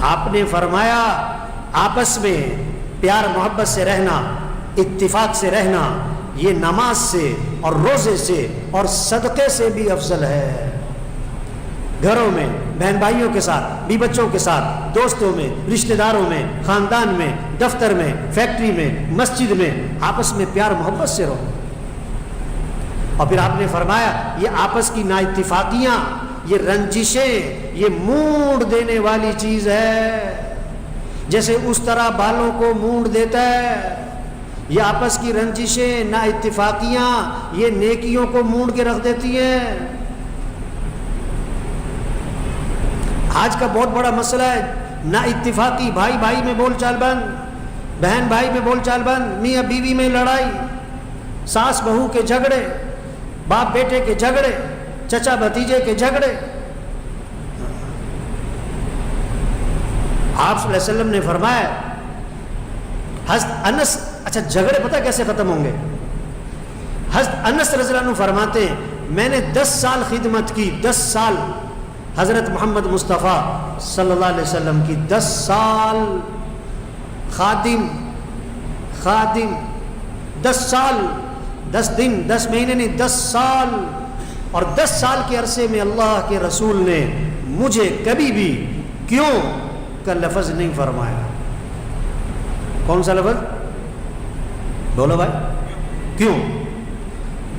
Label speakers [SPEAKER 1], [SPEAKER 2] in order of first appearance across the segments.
[SPEAKER 1] آپ نے فرمایا آپس میں پیار محبت سے رہنا، اتفاق سے رہنا، یہ نماز سے اور روزے سے اور صدقے سے بھی افضل ہے۔ گھروں میں بہن بھائیوں کے ساتھ، بی بچوں کے ساتھ، دوستوں میں، رشتہ داروں میں، خاندان میں، دفتر میں، فیکٹری میں، مسجد میں آپس میں پیار محبت سے رہو۔ اور پھر آپ نے فرمایا یہ آپس کی نا اتفاقیاں، یہ رنجشیں، یہ مونڈ دینے والی چیز ہے، جیسے اس طرح بالوں کو مونڈ دیتا ہے۔ یہ آپس کی رنجشیں، نا اتفاقیاں، یہ نیکیوں کو مونڈ کے رکھ دیتی ہیں۔ آج کا بہت بڑا مسئلہ ہے نا اتفاقی، بھائی بھائی میں بول چال بند، بہن بھائی میں بول چال بند، میاں بیوی میں لڑائی، ساس بہو کے جھگڑے، باپ بیٹے کے جھگڑے، چچا بھتیجے کے جھگڑے۔ آپ صلی اللہ علیہ وسلم نے فرمایا حضرت انس، اچھا جھگڑے پتہ کیسے ختم ہوں گے؟ حضرت انس رضی اللہ عنہ فرماتے ہیں میں نے 10 سال خدمت کی، 10 سال حضرت محمد مصطفیٰ صلی اللہ علیہ وسلم کی، 10 سال خادم 10 سال 10 دن 10 مہینے نہیں 10 سال، اور 10 سال کے عرصے میں اللہ کے رسول نے مجھے کبھی بھی کیوں کا لفظ نہیں فرمایا۔ کون سا لفظ؟ بولو بھائی، کیوں؟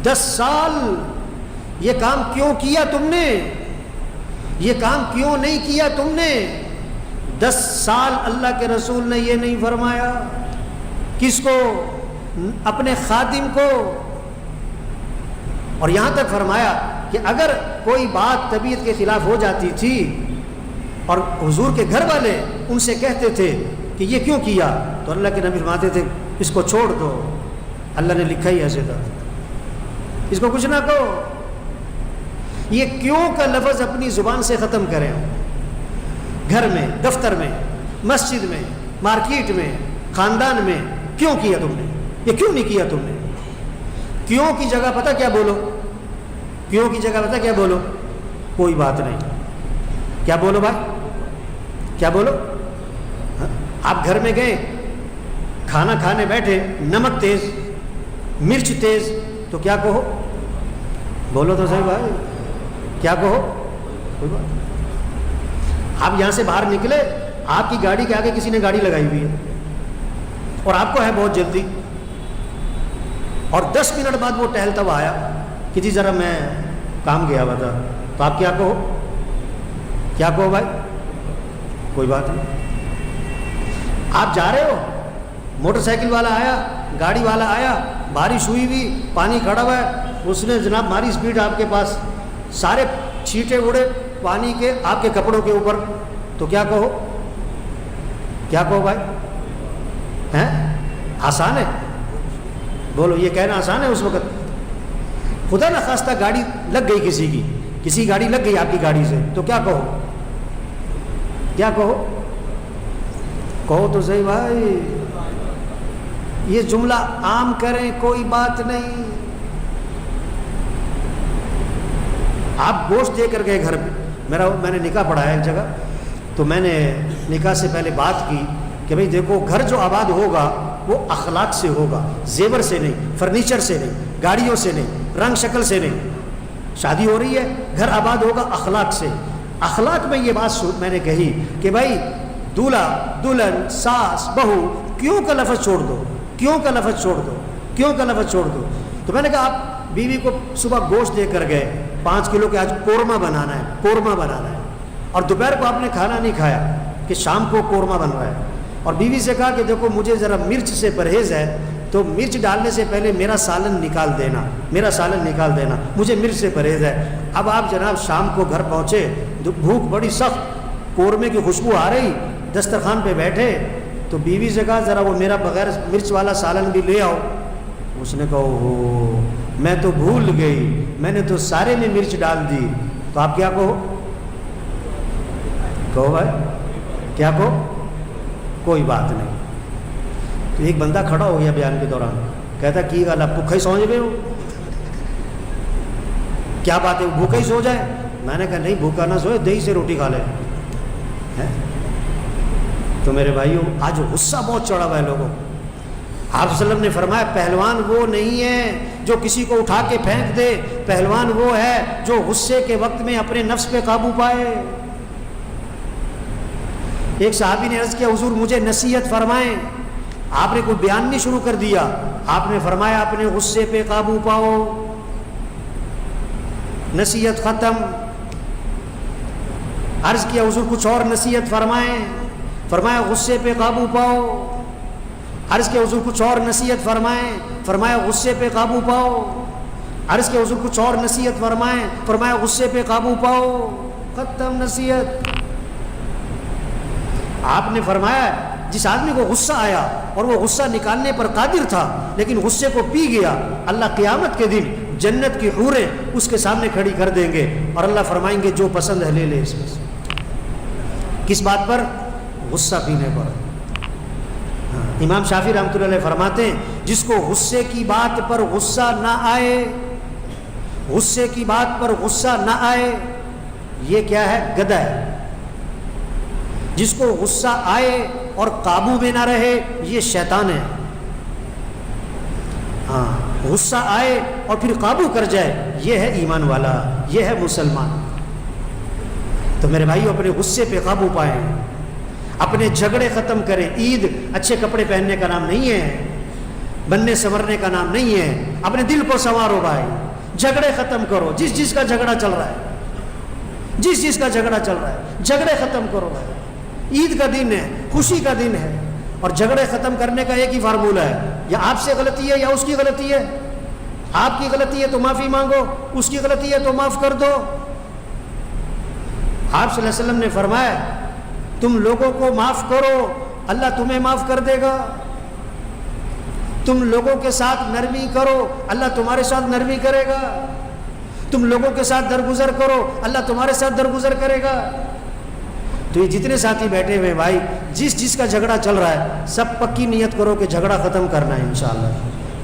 [SPEAKER 1] 10 سال یہ کام کیوں کیا تم نے؟ یہ کام کیوں نہیں کیا تم نے؟ 10 سال اللہ کے رسول نے یہ نہیں فرمایا۔ کس کو؟ اپنے خادم کو۔ اور یہاں تک فرمایا کہ اگر کوئی بات طبیعت کے خلاف ہو جاتی تھی اور حضور کے گھر والے ان سے کہتے تھے کہ یہ کیوں کیا، تو اللہ کے نبی فرماتے تھے اس کو چھوڑ دو، اللہ نے لکھا ہی ایسے تھا، اس کو کچھ نہ کہو۔ یہ کیوں کا لفظ اپنی زبان سے ختم کریں۔ گھر میں، دفتر میں، مسجد میں، مارکیٹ میں، خاندان میں کیوں کیا تم نے؟ یہ کیوں نہیں کیا تم نے؟ کیوں کی جگہ پتہ کیا بولو؟ کیوں کی جگہ پتہ کیا بولو؟ کوئی بات نہیں۔ کیا بولو بھائی؟ کیا بولو؟ آپ گھر میں گئے، کھانا کھانے بیٹھے، نمک تیز، مرچ تیز، تو کیا کہو؟ بولو تو صحیح بھائی، کیا کہو؟ کوئی بات۔ آپ یہاں سے باہر نکلے، آپ کی گاڑی کے آگے کسی نے گاڑی لگائی ہوئی ہے اور آپ کو ہے بہت جلدی، اور 10 منٹ بعد وہ ٹہلتا ہوا آیا کہ جی ذرا میں کام گیا ہوا تھا، تو آپ کیا کہو؟ کیا کہو بھائی؟ کوئی بات نہیں۔ آپ جا رہے ہو، موٹر سائیکل والا آیا، گاڑی والا آیا، بارش ہوئی ہوئی، پانی کھڑا ہوا ہے، اس نے جناب ماری اسپیڈ آپ کے پاس، سارے چھینٹے اڑے پانی کے آپ کے کپڑوں کے اوپر، تو کیا کہو؟ کیا کہو بھائی؟ ہیں؟ آسان ہے؟ بولو، یہ کہنا آسان ہے اس وقت؟ خدا نہ خواستہ گاڑی لگ گئی کسی کی، کسی گاڑی لگ گئی آپ کی گاڑی سے، تو کیا کہو؟ کیا کہو؟ کہو تو صحیح بھائی۔ یہ جملہ عام کریں، کوئی بات نہیں۔ آپ گوشت دے کر گئے گھر میں، میں نے نکاح پڑھایا ایک جگہ، تو میں نے نکاح سے پہلے بات کی کہ بھئی دیکھو، گھر جو آباد ہوگا وہ اخلاق سے ہوگا، زیور سے نہیں، فرنیچر سے نہیں، گاڑیوں سے نہیں، رنگ شکل سے نہیں۔ شادی ہو رہی ہے، گھر آباد ہوگا اخلاق سے۔ اخلاق میں یہ بات میں نے کہی کہ بھائی دولہا، دلہن، ساس، بہو، کیوں کا لفظ چھوڑ دو، کیوں کا لفظ چھوڑ دو، کیوں کا لفظ چھوڑ دو۔ تو میں نے کہا آپ بیوی کو صبح گوشت دے کر گئے 5 کلو کے، آج قورمہ بنانا ہے، قورمہ بنانا ہے، اور دوپہر کو آپ نے کھانا نہیں کھایا کہ شام کو قورمہ بن رہا ہے، اور بیوی سے کہا کہ دیکھو مجھے ذرا مرچ سے پرہیز ہے، تو مرچ ڈالنے سے پہلے میرا سالن نکال دینا، میرا سالن نکال دینا، مجھے مرچ سے پرہیز ہے۔ اب آپ جناب شام کو گھر پہنچے، بھوک بڑی سخت، قورمے کی خوشبو آ رہی، دسترخوان پہ بیٹھے، تو بیوی سے کہا ذرا وہ میرا بغیر مرچ والا سالن بھی لے آؤ۔ اس نے کہا اوہ میں تو بھول گئی، میں نے تو سارے میں مرچ ڈال دی۔ تو آپ کیا کہو؟ کہو بھائی، کیا کہو؟ کوئی بات نہیں۔ تو ایک بندہ کھڑا ہو گیا بیان کے دوران، کہتا کی گل آپ بھوکا ہی سو گئے ہو؟ کیا بات ہے، بھوکا ہی سو جائے؟ میں نے کہا نہیں، بھوکا نہ سوئے، دہی سے روٹی کھا لے۔ تو میرے بھائیوں آج غصہ بہت چڑھا ہوا ہے لوگوں کو۔ آپ صلی اللہ علیہ وسلم نے فرمایا پہلوان وہ نہیں ہے جو کسی کو اٹھا کے پھینک دے، پہلوان وہ ہے جو غصے کے وقت میں اپنے نفس پہ قابو پائے۔ ایک صحابی نے عرض کیا حضور مجھے نصیحت فرمائیں۔ آپ نے کوئی بیان نہیں شروع کر دیا، آپ نے فرمایا اپنے غصے پہ قابو پاؤ، نصیحت ختم۔ عرض کیا حضور کچھ اور نصیحت فرمائیں، فرمایا غصے پہ قابو پاؤ۔ عرض کیا حضور کچھ اور نصیحت فرمائیں، فرمایا غصے پہ قابو پاؤ۔ عرض کیا حضور کچھ اور نصیحت فرمائیں، فرمایا غصے پہ قابو پاؤ۔ ختم نصیحت۔ آپ نے فرمایا جس آدمی کو غصہ آیا اور وہ غصہ نکالنے پر قادر تھا لیکن غصے کو پی گیا، اللہ قیامت کے دن جنت کی حوریں اس کے سامنے کھڑی کر دیں گے اور اللہ فرمائیں گے جو پسند ہے لے لے اس میں سے۔ کس بات پر؟ غصہ پینے پر۔ امام شافعی رحمۃ اللہ علیہ فرماتے ہیں جس کو غصے کی بات پر غصہ نہ آئے، غصے کی بات پر غصہ نہ آئے، یہ کیا ہے؟ گدھا ہے۔ جس کو غصہ آئے اور قابو میں نہ رہے یہ شیطان ہے۔ ہاں، غصہ آئے اور پھر قابو کر جائے یہ ہے ایمان والا، یہ ہے مسلمان۔ تو میرے بھائیو اپنے غصے پہ قابو پائیں، اپنے جھگڑے ختم کریں۔ عید اچھے کپڑے پہننے کا نام نہیں ہے، بننے سنورنے کا نام نہیں ہے۔ اپنے دل کو سنوارو بھائی، جھگڑے ختم کرو۔ جس جس کا جھگڑا چل رہا ہے، جس جس کا جھگڑا چل رہا ہے جھگڑے ختم کرو بھائی۔ عید کا دن ہے، خوشی کا دن ہے، اور جھگڑے ختم کرنے کا ایک ہی فارمولہ ہے، یا آپ سے غلطی ہے یا اس کی غلطی ہے۔ آپ کی غلطی ہے تو معافی مانگو، اس کی غلطی ہے تو معاف کر دو۔ آپ صلی اللہ علیہ وسلم نے فرمایا تم لوگوں کو معاف کرو اللہ تمہیں معاف کر دے گا، تم لوگوں کے ساتھ نرمی کرو اللہ تمہارے ساتھ نرمی کرے گا، تم لوگوں کے ساتھ درگزر کرو اللہ تمہارے ساتھ درگزر کرے گا۔ تو یہ جتنے ساتھی بیٹھے ہوئے بھائی، جس جس کا جھگڑا چل رہا ہے سب پکی نیت کرو کہ جھگڑا ختم کرنا ہے انشاءاللہ۔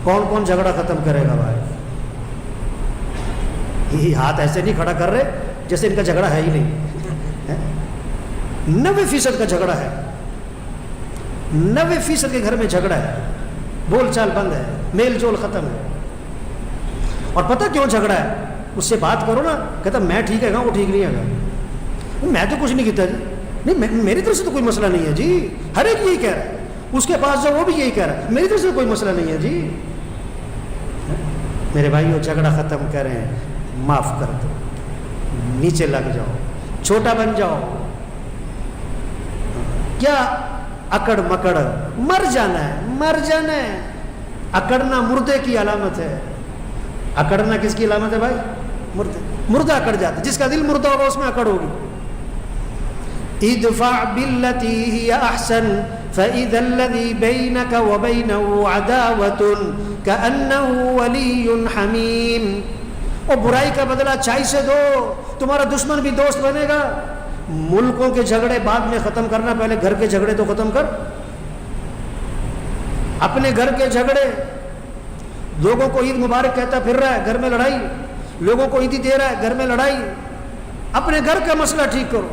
[SPEAKER 1] کون کون جھگڑا ختم کرے گا بھائی؟ یہ ہاتھ ایسے نہیں کھڑا کر رہے جیسے ان کا جھگڑا ہے ہی نہیں۔ 90% کا جھگڑا ہے، 90% کے گھر میں جھگڑا ہے، بول چال بند ہے، میل جول ختم ہے۔ اور پتہ کیوں جھگڑا ہے؟ اس سے بات کرو نا، کہتا میں ٹھیک ہے گا، وہ ٹھیک نہیں ہے گا، میں تو کچھ نہیں کہتا جی، نہیں میری طرف سے تو کوئی مسئلہ نہیں ہے جی، ہر ایک یہی کہہ رہا ہے، اس کے پاس جو وہ بھی یہی کہہ رہا ہے میری طرف سے کوئی مسئلہ نہیں ہے جی۔ میرے بھائیو جھگڑا ختم کریں، معاف کر دو، نیچے لگ جاؤ، چھوٹا بن جاؤ۔ کیا اکڑ مکڑ؟ مر جانا ہے، مر جانا ہے۔ اکڑنا مردے کی علامت ہے۔ اکڑنا کس کی علامت ہے بھائی؟ مردہ اکڑ جاتا ہے، جس کا دل مردہ ہوگا اس میں اکڑ ہوگی۔ ادفع بالتي هي احسن فاذا الذي بينك وبينه عداوة كأنه ولي حميم۔ اور برائی کا بدلہ اچھائی سے دو، تمہارا دشمن بھی دوست بنے گا۔ ملکوں کے جھگڑے بعد میں ختم کرنا، پہلے گھر کے جھگڑے تو ختم کر۔ اپنے گھر کے جھگڑے، لوگوں کو عید مبارک کہتا پھر رہا ہے، گھر میں لڑائی، لوگوں کو عیدی دے رہا ہے، گھر میں لڑائی۔ اپنے گھر کا مسئلہ ٹھیک کرو۔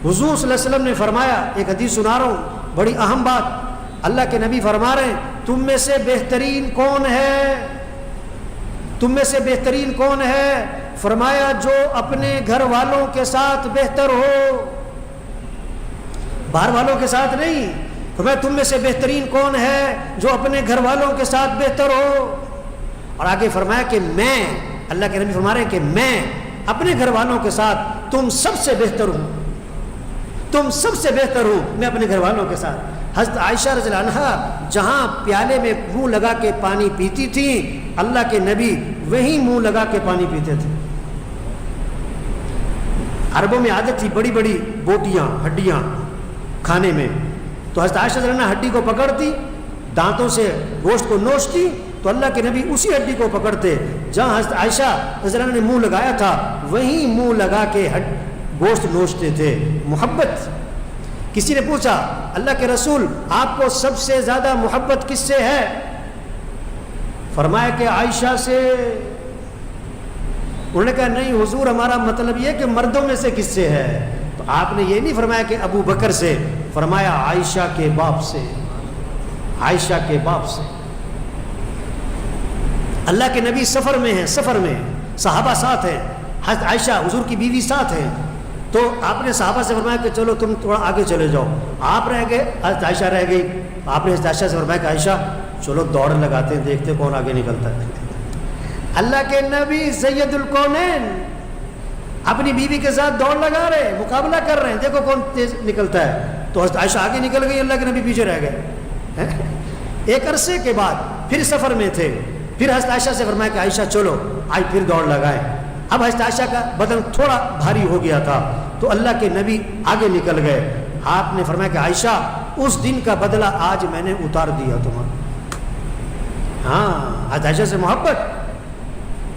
[SPEAKER 1] حضور صلی اللہ علیہ وسلم نے فرمایا، ایک حدیث سنا رہا ہوں، بڑی اہم بات، اللہ کے نبی فرما رہے ہیں تم میں سے بہترین کون ہے؟ تم میں سے بہترین کون ہے؟ فرمایا جو اپنے گھر والوں کے ساتھ بہتر ہو، باہر والوں کے ساتھ نہیں۔ فرمایا تم میں سے بہترین کون ہے جو اپنے گھر والوں کے ساتھ بہتر ہو۔ اور آگے فرمایا کہ میں، اللہ کے نبی فرما رہے ہیں کہ میں اپنے گھر والوں کے ساتھ تم سب سے بہتر ہوں، تم سب سے بہتر ہوں میں اپنے گھر والوں کے ساتھ۔ حضرت عائشہ رضی اللہ عنہا جہاں پیالے میں منہ لگا کے پانی پیتی تھیں، اللہ کے نبی وہیں منہ لگا کے پانی پیتے تھے۔ عربوں میں عادت تھی بڑی بڑی بوٹیاں، ہڈیاں کھانے میں، تو حضرت عائشہ رضی اللہ عنہا ہڈی کو پکڑتی، دانتوں سے گوشت کو نوچتی، تو اللہ کے نبی اسی ہڈی کو پکڑتے جہاں حضرت عائشہ رضی اللہ عنہا نے منہ لگایا تھا، وہیں منہ لگا کے گوشت نوچتے تھے۔ محبت۔ کسی نے پوچھا اللہ کے رسول آپ کو سب سے زیادہ محبت کس سے ہے؟ فرمایا کہ عائشہ سے۔ انہوں نے کہا نہیں حضور ہمارا مطلب یہ کہ مردوں میں سے کس سے ہے؟ تو آپ نے یہ نہیں فرمایا کہ ابو بکر سے، فرمایا عائشہ کے باپ سے، عائشہ کے باپ سے۔ اللہ کے نبی سفر میں ہیں، سفر میں صحابہ ساتھ ہیں، حضرت عائشہ حضور کی بیوی ساتھ ہیں، تو آپ نے صحابہ سے فرمایا کہ چلو تم تھوڑا آگے چلے جاؤ، آپ رہ گئے، حضرت عائشہ رہ گئی، آپ نے حضرت عائشہ سے فرمایا کہ عائشہ چلو دوڑ لگاتے ہیں، دیکھتے کون آگے نکلتا ہے۔ اللہ کے نبی سید الکونین اپنی بیوی کے ساتھ دوڑ لگا رہے ہیں، مقابلہ کر رہے ہیں، دیکھو کون تیز نکلتا ہے، تو حضرت عائشہ آگے نکل گئی، اللہ کے نبی پیچھے رہ گئے۔ ایک عرصے کے بعد پھر سفر میں تھے، پھر حضرت عائشہ سے فرمایا کہ عائشہ چلو، آج پھر دوڑ لگائیں۔ اب حضرت عائشہ کا بدن تھوڑا بھاری ہو گیا تھا، تو اللہ کے نبی آگے نکل گئے، آپ نے فرمایا کہ عائشہ اس دن کا بدلہ آج میں نے اتار دیا تمہارا۔ ہاں، حضرت عائشہ سے محبت۔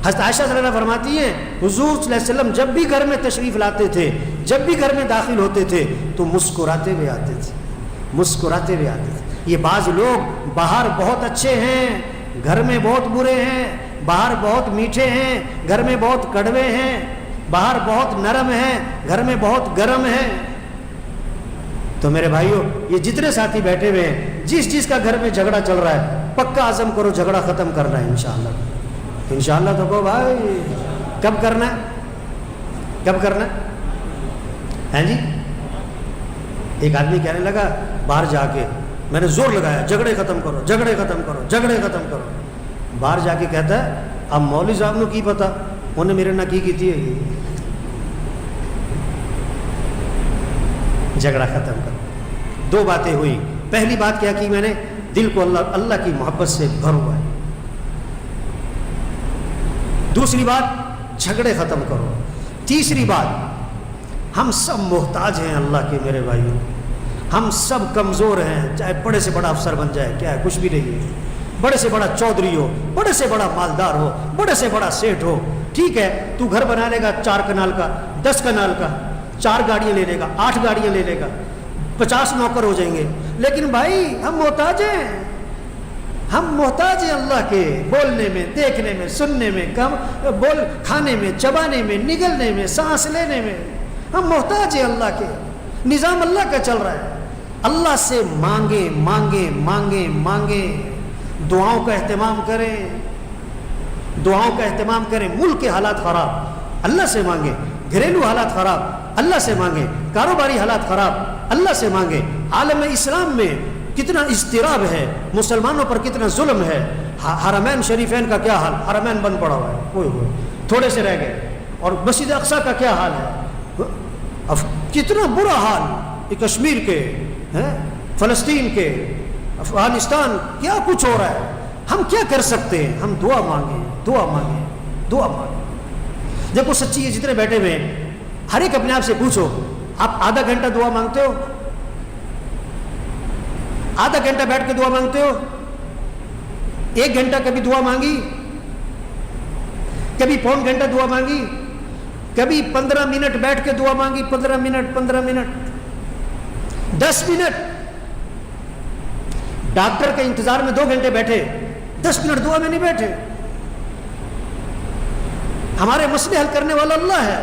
[SPEAKER 1] حضرت عائشہ صلی اللہ علیہ وسلم فرماتی ہیں حضور صلی اللہ علیہ وسلم جب بھی گھر میں تشریف لاتے تھے، جب بھی گھر میں داخل ہوتے تھے تو مسکراتے ہوئے آتے تھے، مسکراتے ہوئے آتے تھے۔ یہ بعض لوگ باہر بہت اچھے ہیں، گھر میں بہت برے ہیں، باہر بہت میٹھے ہیں، گھر میں بہت کڑوے ہیں، باہر بہت نرم ہیں، گھر میں بہت گرم ہیں۔ تو میرے بھائیوں، یہ جتنے ساتھی بیٹھے ہوئے ہیں، جس کا گھر میں جھگڑا چل رہا ہے، پکا عزم کرو جھگڑا ختم کرنا ہے انشاءاللہ۔ انشاءاللہ تو کہو بھائی، کب کرنا ہے؟ کب کرنا ہے جی؟ ایک آدمی کہنے لگا باہر جا کے، میں نے زور لگایا جھگڑے ختم کرو، جھگڑے ختم کرو، جھگڑے ختم کرو۔ باہر جا کے کہتا ہے اب مولوی صاحب نے کی پتا، انہیں میرے نہ کی تھی جھگڑا ختم کرو۔ دو باتیں ہوئی، پہلی بات کیا کی میں نے، دل کو اللہ کی محبت سے بھر ہوا ہے۔ دوسری بات جھگڑے ختم کرو۔ تیسری بات، ہم سب محتاج ہیں اللہ کے میرے بھائیوں، ہم سب کمزور ہیں، چاہے بڑے سے بڑا افسر بن جائے، کیا ہے کچھ بھی نہیں ہے، بڑے سے بڑا چودھری ہو، بڑے سے بڑا مالدار ہو، بڑے سے بڑا سیٹ ہو، ٹھیک ہے تو گھر بنا لے گا 4 کنال کا، 10 کنال کا، 4 گاڑیاں لے لے گا، 8 گاڑیاں لے لے گا، 50 نوکر ہو جائیں گے، لیکن بھائی ہم محتاج ہیں، ہم محتاج ہیں اللہ کے، بولنے میں، دیکھنے میں، سننے میں، کھانے میں، چبانے میں، نگلنے میں، سانس لینے میں، ہم محتاج ہیں اللہ کے۔ نظام اللہ کا چل رہا ہے، اللہ سے مانگیں مانگیں مانگیں مانگیں، دعاؤں کا اہتمام کریں، دعاؤں کا اہتمام کریں۔ ملک کے حالات خراب، اللہ سے مانگیں، گھریلو حالات خراب، اللہ سے مانگیں، کاروباری حالات خراب، اللہ سے مانگیں۔ عالم اسلام میں کتنا اضطراب ہے، مسلمانوں پر کتنا ظلم ہے، حرمین شریفین کا کیا حال، حرمین بند پڑا ہوا ہے، کوئی تھوڑے سے رہ گئے، اور مسجد اقصی کا کیا حال ہے، کتنا برا حال، یہ کشمیر کے، فلسطین کے، افغانستان، کیا کچھ ہو رہا ہے۔ ہم کیا کر سکتے ہیں؟ ہم دعا مانگیں، دعا مانگیں، دعا مانگیں۔ دیکھو سچی ہے، جتنے بیٹھے ہوئے ہیں ہر ایک اپنے آپ سے پوچھو، آپ آدھا گھنٹہ دعا مانگتے ہو؟ آدھا گھنٹہ بیٹھ کے دعا مانگتے ہو؟ 1 گھنٹہ کبھی دعا مانگی؟ کبھی پون گھنٹہ دعا مانگی؟ کبھی 15 منٹ بیٹھ کے دعا مانگی؟ 15 منٹ 10 منٹ ڈاکٹر کے انتظار میں 2 گھنٹے بیٹھے، 10 منٹ دعا میں نہیں بیٹھے۔ ہمارے مسئلے حل کرنے والا اللہ ہے،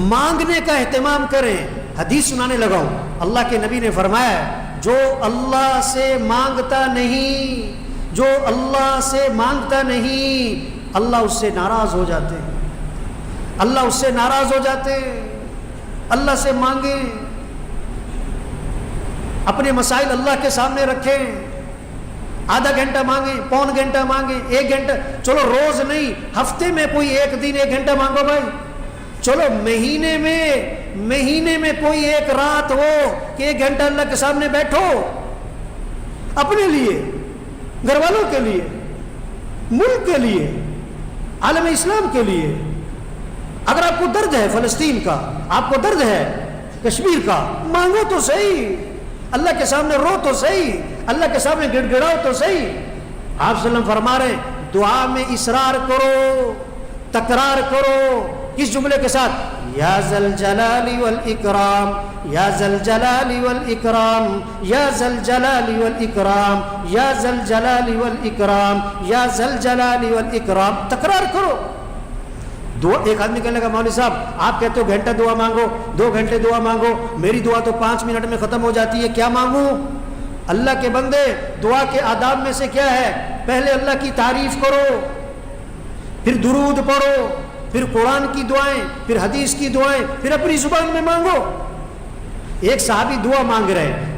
[SPEAKER 1] مانگنے کا اہتمام کریں۔ حدیث سنانے لگا ہوں، اللہ کے نبی نے فرمایا جو اللہ سے مانگتا نہیں، جو اللہ سے مانگتا نہیں، اللہ اس سے ناراض ہو جاتے ہیں، اللہ اس سے ناراض ہو جاتے ہیں۔ اللہ سے مانگیں، اپنے مسائل اللہ کے سامنے رکھیں، آدھا گھنٹہ مانگیں، پون گھنٹہ مانگیں، 1 گھنٹہ، چلو روز نہیں، ہفتے میں کوئی 1 دن 1 گھنٹہ مانگو بھائی، چلو مہینے میں کوئی 1 رات ہو کہ 1 گھنٹہ اللہ کے سامنے بیٹھو، اپنے لیے، گھر والوں کے لیے، ملک کے لیے، عالم اسلام کے لیے۔ اگر آپ کو درد ہے فلسطین کا، آپ کو درد ہے کشمیر کا، مانگو تو صحیح، اللہ کے سامنے رو تو صحیح، اللہ کے سامنے گڑ گڑاؤ تو صحیح۔ آپ صلی اللہ علیہ وسلم فرما رہے ہیں دعا میں اصرار کرو، تکرار کرو، کس جملے کے ساتھ؟ یا ذل جلال والاکرام، یا ذل جلال والاکرام، یا ذل جلال والاکرام، یا ذل جلال والاکرام، یا ذل جلال والاکرام، تکرار کرو۔ ایک آدمی کہنے لگا مولوی صاحب آپ کہتے ہو گھنٹہ دعا مانگو، 2 گھنٹے دعا مانگو، میری دعا تو 5 منٹ میں ختم ہو جاتی ہے، کیا مانگوں؟ اللہ کے بندے، دعا کے آداب میں سے کیا ہے؟ پہلے اللہ کی تعریف کرو، پھر درود پڑھو، پھر قرآن کی دعائیں، پھر حدیث کی دعائیں، پھر اپنی زبان میں مانگو۔ ایک صحابی دعا مانگ رہے ہیں،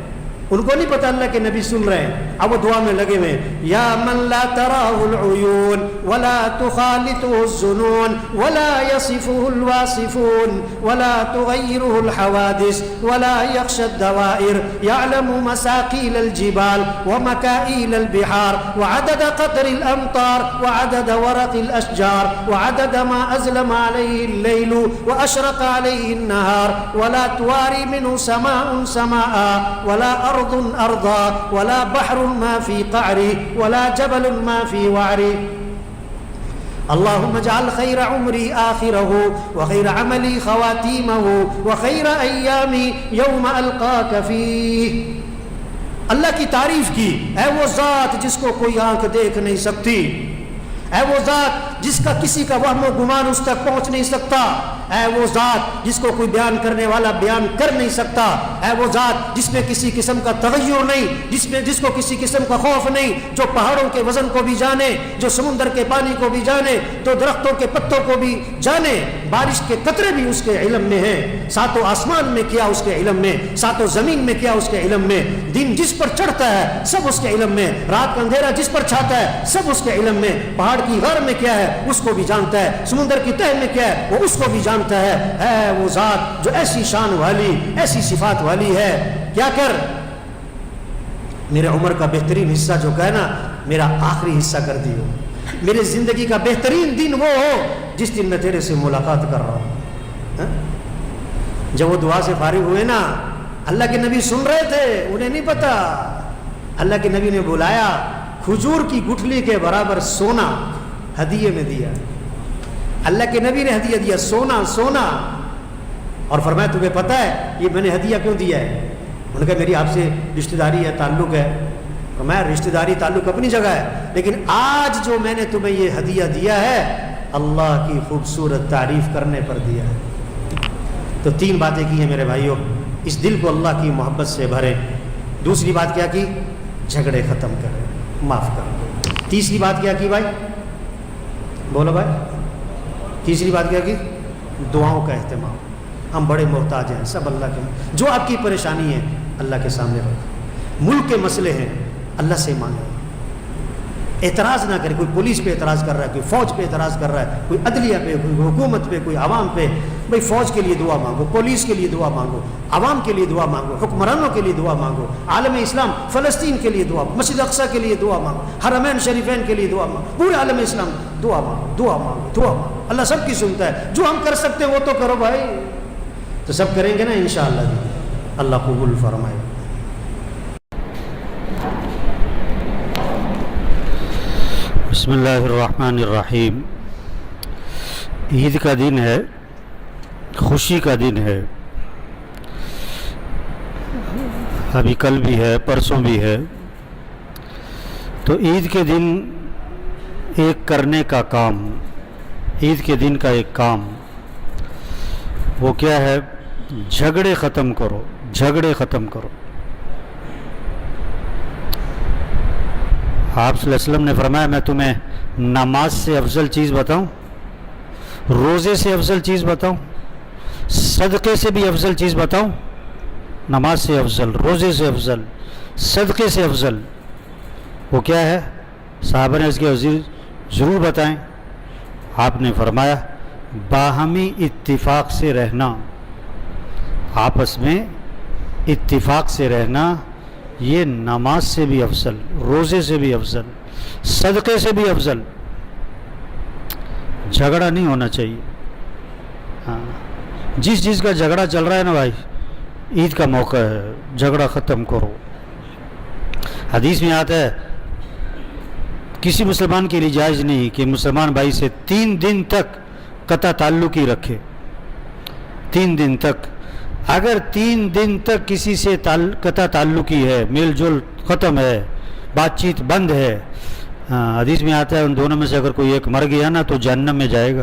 [SPEAKER 1] ان کو نہیں پتا اللہ کے نبی سن رہے ہیں، اب وہ دعا میں لگے ہوئے یا من لا تراہ العیون ولا تخالطه الظنون ولا يصفه الواصفون ولا تغيره الحوادث ولا يخشى الدوائر يعلم مساقيل الجبال ومكائل البحار وعدد قطر الأمطار وعدد ورق الأشجار وعدد ما أظلم عليه الليل وأشرق عليه النهار ولا تواري منه سماء سماء ولا أرض أرضا ولا بحر ما في قعري ولا جبل ما في وعري اللهم اجعل خير عمري آخره وخير عملي خواتيمه وخير أيامي يوم ألقاك فيه۔ اللہ کی تعریف کی، اے وہ ذات جس کو کوئی آنکھ دیکھ نہیں سکتی، اے وہ ذات جس کا کسی کا وہم و گمان اس تک پہنچ نہیں سکتا، اے وہ ذات جس کو کوئی بیان کرنے والا بیان کر نہیں سکتا، اے وہ ذات جس میں کسی قسم کا تغیر نہیں، جس کو کسی قسم کا خوف نہیں، جو پہاڑوں کے وزن کو بھی جانے، جو سمندر کے پانی کو بھی جانے، تو درختوں کے پتوں کو بھی جانے، بارش کے قطرے بھی اس کے علم میں ہیں، ساتوں آسمان میں کیا اس کے علم میں، ساتوں زمین میں کیا اس کے علم میں، دن جس پر چڑھتا ہے سب اس کے علم میں، رات کا اندھیرا جس پر چھاتا ہے سب اس کے علم میں، پہاڑ کی غار میں کیا ہے اس کو بھی جانتا ہے، سمندر کی تہ میں کیا ہے وہ اس کو بھی جانتا ہے۔ ہے وہ ذات جو ایسی شان والی، ایسی صفات والی ہے، کیا کر میرے عمر کا بہترین حصہ جو کہ نا میرا آخری حصہ کر دیو، میرے زندگی کا بہترین دن وہ ہو جس دن میں تیرے سے ملاقات کر رہا ہوں۔ جب وہ دعا سے فارغ ہوئے نا، اللہ کے نبی سن رہے تھے، انہیں نہیں پتا، اللہ کے نبی نے بلایا، کھجور کی گٹھلی کے برابر سونا ہدیے میں دیا، اللہ کے نبی نے ہدیہ دیا، سونا سونا، اور فرمایا تمہیں پتہ ہے یہ میں نے ہدیہ کیوں دیا ہے؟ انہوں نے کہا میری آپ سے رشتہ داری ہے، تعلق ہے۔ فرمایا رشتہ داری تعلق اپنی جگہ ہے، لیکن آج جو میں نے تمہیں یہ ہدیہ دیا ہے اللہ کی خوبصورت تعریف کرنے پر دیا ہے۔ تو 3 باتیں کی ہیں میرے بھائیوں، اس دل کو اللہ کی محبت سے بھریں۔ دوسری بات کیا کی؟ جھگڑے ختم کریں، معاف کریں۔ تیسری بات کیا کی بھائی؟ بولو بھائی، تیسری بات کیا کی؟ دعاؤں کا اہتمام۔ ہم بڑے محتاج ہیں سب اللہ کے، جو آپ کی پریشانی ہے اللہ کے سامنے رکھیں، ملک کے مسئلے ہیں اللہ سے مانگیں، اعتراض نہ کریں۔ کوئی پولیس پہ اعتراض کر رہا ہے، کوئی فوج پہ اعتراض کر رہا ہے، کوئی عدلیہ پہ، کوئی حکومت پہ، کوئی عوام پہ، بھائی فوج کے لیے دعا مانگو، پولیس کے لیے دعا مانگو، عوام کے لیے دعا مانگو، حکمرانوں کے لیے دعا مانگو، عالم اسلام فلسطین کے لیے دعا، مسجد اقصیٰ کے لیے دعا مانگو، حرمین شریفین کے لیے دعا مانگو، پورے عالم اسلام دعا مانگو، دعا مانگو، دعا مانگو۔ اللہ سب کی سنتا ہے، جو ہم کر سکتے ہیں وہ تو کرو بھائی، تو سب کریں گے نا انشاءاللہ۔ اللہ قبول فرمائے۔
[SPEAKER 2] بسم اللہ الرحمن الرحیم۔ عید کا دن ہے، خوشی کا دن ہے، ابھی کل بھی ہے، پرسوں بھی ہے، تو عید کے دن ایک کرنے کا کام، عید کے دن کا ایک کام، وہ کیا ہے؟ جھگڑے ختم کرو، جھگڑے ختم کرو۔ آپ صلی اللہ علیہ وسلم نے فرمایا میں تمہیں نماز سے افضل چیز بتاؤں، روزے سے افضل چیز بتاؤں، صدقے سے بھی افضل چیز بتاؤں؟ نماز سے افضل، روزے سے افضل، صدقے سے افضل وہ کیا ہے؟ صحابہ نے اس کے وزیر ضرور بتائیں۔ آپ نے فرمایا باہمی اتفاق سے رہنا، آپس میں اتفاق سے رہنا، یہ نماز سے بھی افضل، روزے سے بھی افضل، صدقے سے بھی افضل۔ جھگڑا نہیں ہونا چاہیے۔ ہاں، جس چیز کا جھگڑا چل رہا ہے نا بھائی، عید کا موقع ہے، جھگڑا ختم کرو۔ حدیث میں آتا ہے کسی مسلمان کے لیے جائز نہیں کہ مسلمان بھائی سے 3 دن تک قطع تعلق ہی رکھے۔ 3 دن تک، اگر 3 دن تک کسی سے قطع تعلقی ہے، میل جول ختم ہے، بات چیت بند ہے، حدیث میں آتا ہے ان دونوں میں سے اگر کوئی ایک مر گیا نا تو جہنم میں جائے گا۔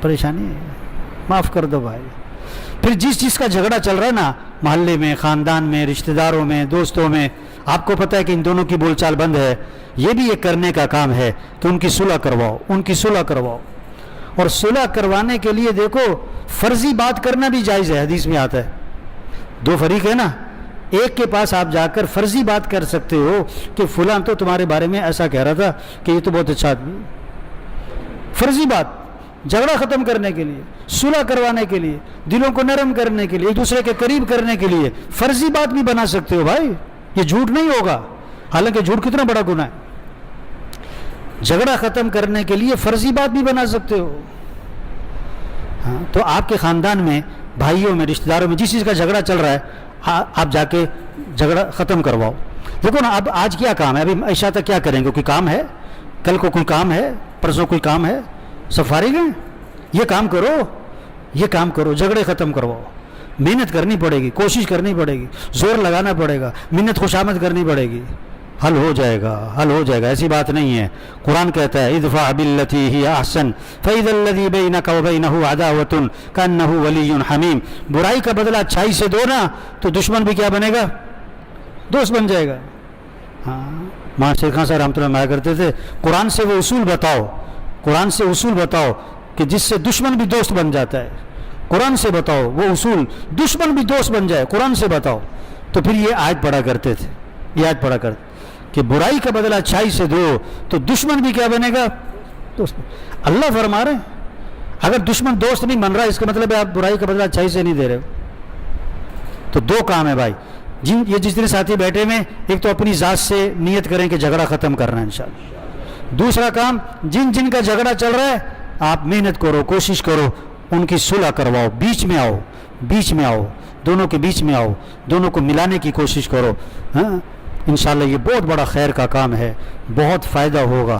[SPEAKER 2] پریشانی ہے, معاف کر دو بھائی. پھر جس چیز کا جھگڑا چل رہا ہے نا محلے میں, خاندان میں, رشتہ داروں میں, دوستوں میں, آپ کو پتہ ہے کہ ان دونوں کی بول چال بند ہے, یہ بھی ایک کرنے کا کام ہے کہ ان کی صلح کرواؤ, ان کی صلح کرواؤ. اور صلح کروانے کے لیے دیکھو فرضی بات کرنا بھی جائز ہے, حدیث میں آتا ہے. دو فریق ہے نا, ایک کے پاس آپ جا کر فرضی بات کر سکتے ہو کہ فلاں تو تمہارے بارے میں ایسا کہہ رہا تھا کہ یہ تو بہت اچھا آدمی. فرضی بات جھگڑا ختم کرنے کے لیے, صلح کروانے کے لیے, دلوں کو نرم کرنے کے لیے, ایک دوسرے کے قریب کرنے کے لیے فرضی بات بھی بنا سکتے ہو بھائی. یہ جھوٹ نہیں ہوگا, حالانکہ جھوٹ کتنا بڑا گناہ ہے. جھگڑا ختم کرنے کے لیے فرضی بات بھی بنا سکتے ہو. ہاں, تو آپ کے خاندان میں, بھائیوں میں, رشتہ داروں میں جس چیز کا جھگڑا چل رہا ہے آپ جا کے جھگڑا ختم کرواؤ. دیکھو نا اب آج کیا کام ہے, ابھی عشاء تک کیا کریں گے؟ کوئی کام ہے؟ کل کو کوئی کام ہے؟ پرسوں کوئی کام ہے؟ سب فارغ ہیں؟ یہ کام کرو, یہ کام کرو, جھگڑے ختم کرواؤ. محنت کرنی پڑے گی, کوشش کرنی پڑے گی, زور لگانا پڑے گا, منت خوشامد کرنی پڑے گی, حل ہو جائے گا, حل ہو جائے گا. ایسی بات نہیں ہے. قرآن کہتا ہے ادفع باللتی ہی احسن فاذا الذی بینک وبینہ عداوۃ کانہ ولی حمیم. برائی کا بدلہ اچھائی سے دو نا تو دشمن بھی کیا بنے گا؟ دوست بن جائے گا. ہاں, ماں شیر خان صاحب رحمۃ اللہ علیہ کرتے تھے قرآن سے وہ اصول بتاؤ, قرآن سے اصول بتاؤ کہ جس سے دشمن بھی دوست بن جاتا ہے. قرآن سے بتاؤ وہ اصول, دشمن بھی دوست بن جائے, قرآن سے بتاؤ. تو پھر یہ آیت پڑھا کرتے تھے, یہ آیت پڑھا کرتے کہ برائی کا بدلہ اچھائی سے دو تو دشمن بھی کیا بنے گا؟ دوست. اللہ فرما رہے ہیں اگر دشمن دوست نہیں بن رہا اس کا مطلب ہے آپ برائی کا بدلہ اچھائی سے نہیں دے رہے ہو. تو دو کام ہے بھائی. یہ جتنے ساتھی بیٹھے میں, ایک تو اپنی ذات سے نیت کریں کہ جھگڑا ختم کرنا ہے انشاءاللہ. دوسرا کام, جن کا جھگڑا چل رہا ہے آپ محنت کرو, کوشش کرو, ان کی صلح کرواؤ, بیچ میں آؤ, بیچ میں آؤ, دونوں کے بیچ میں آؤ, دونوں کو ملانے کی کوشش کرو. ہاں, انشاءاللہ یہ بہت بڑا خیر کا کام ہے, بہت فائدہ ہوگا.